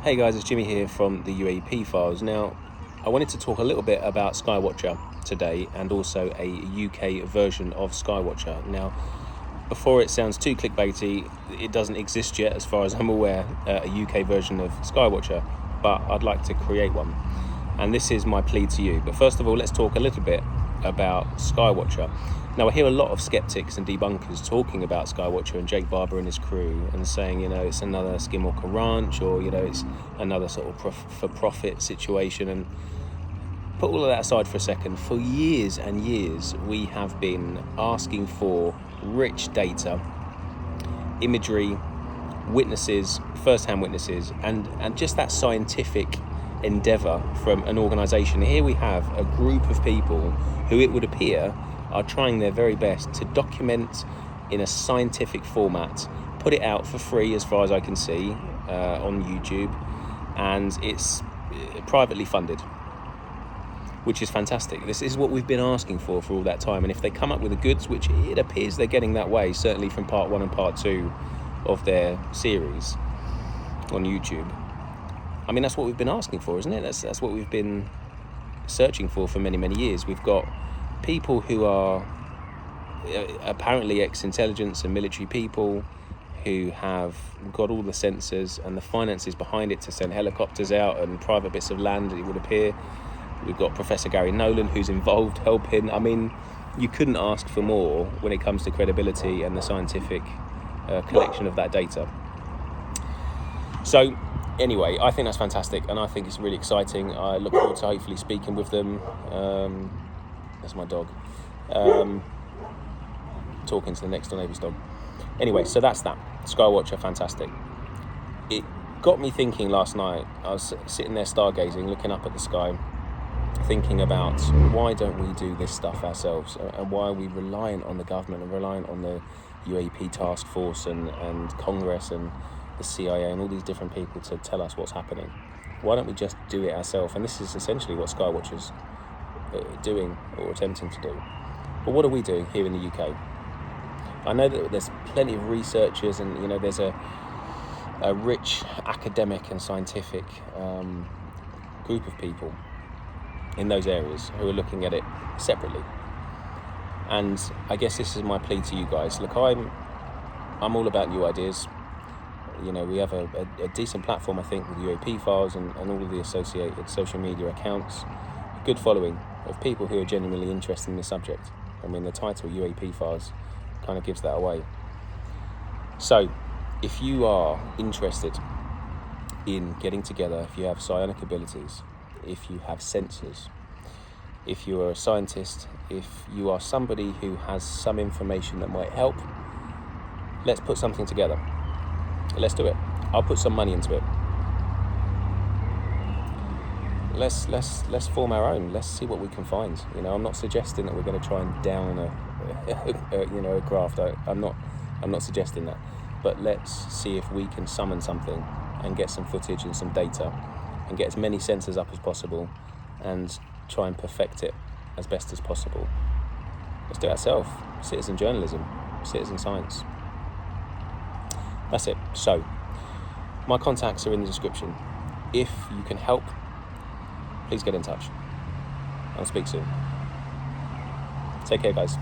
Hey guys, it's Jimmy here from the UAP files. Now, I wanted to talk a little bit about Skywatcher today and also a UK version of Skywatcher. Now, before it sounds too clickbaity, it doesn't exist yet as far as I'm aware, a UK version of Skywatcher, but I'd like to create one. And this is my plea to you. But first of all, let's talk a little bit about Skywatcher. Now, I hear a lot of skeptics and debunkers talking about Skywatcher and Jake Barber and his crew and saying, it's another Skinwalker Ranch, or, it's another sort of for-profit situation. And put all of that aside for a second. For years and years, we have been asking for rich data, imagery, witnesses, first-hand witnesses, and just that scientific endeavour from an organisation. Here we have a group of people who, it would appear, are trying their very best to document in a scientific format, put it out for free as far as I can see on YouTube, and it's privately funded, which is fantastic. This is what we've been asking for all that time, and if they come up with the goods, which it appears they're getting that way, certainly from part 1 and part 2 of their series on YouTube, I mean, that's what we've been asking for, isn't it? That's what we've been searching for many, many years. We've got people who are apparently ex-intelligence and military people who have got all the sensors and the finances behind it to send helicopters out and private bits of land, it would appear. We've got Professor Gary Nolan who's involved helping. I mean, you couldn't ask for more when it comes to credibility and the scientific collection of that data. So anyway, I think that's fantastic, and I think it's really exciting. I look forward to hopefully speaking with them. That's my dog. Talking to the next door neighbour's dog. Anyway, so that's that. Skywatcher, fantastic. It got me thinking last night. I was sitting there stargazing, looking up at the sky, thinking about why don't we do this stuff ourselves, and why are we reliant on the government and reliant on the UAP task force and Congress and the CIA and all these different people to tell us what's happening. Why don't we just do it ourselves? And this is essentially what Skywatcher's doing or attempting to do. But what are we doing here in the UK? I know that there's plenty of researchers and there's a rich academic and scientific group of people in those areas who are looking at it separately. And I guess this is my plea to you guys. Look, I'm all about new ideas. We have a decent platform, I think, with UAP files and all of the associated social media accounts. A good following of people who are genuinely interested in the subject. I mean, the title UAP files kind of gives that away. So, if you are interested in getting together, if you have psionic abilities, if you have sensors, if you are a scientist, if you are somebody who has some information that might help, let's put something together. Let's do it. I'll put some money into it. Let's form our own. Let's see what we can find. I'm not suggesting that we're going to try and down a graft. I'm not suggesting that. But let's see if we can summon something and get some footage and some data and get as many sensors up as possible and try and perfect it as best as possible. Let's do it ourselves. Citizen journalism, citizen science. That's it. So, my contacts are in the description. If you can help, please get in touch. I'll speak soon. Take care, guys.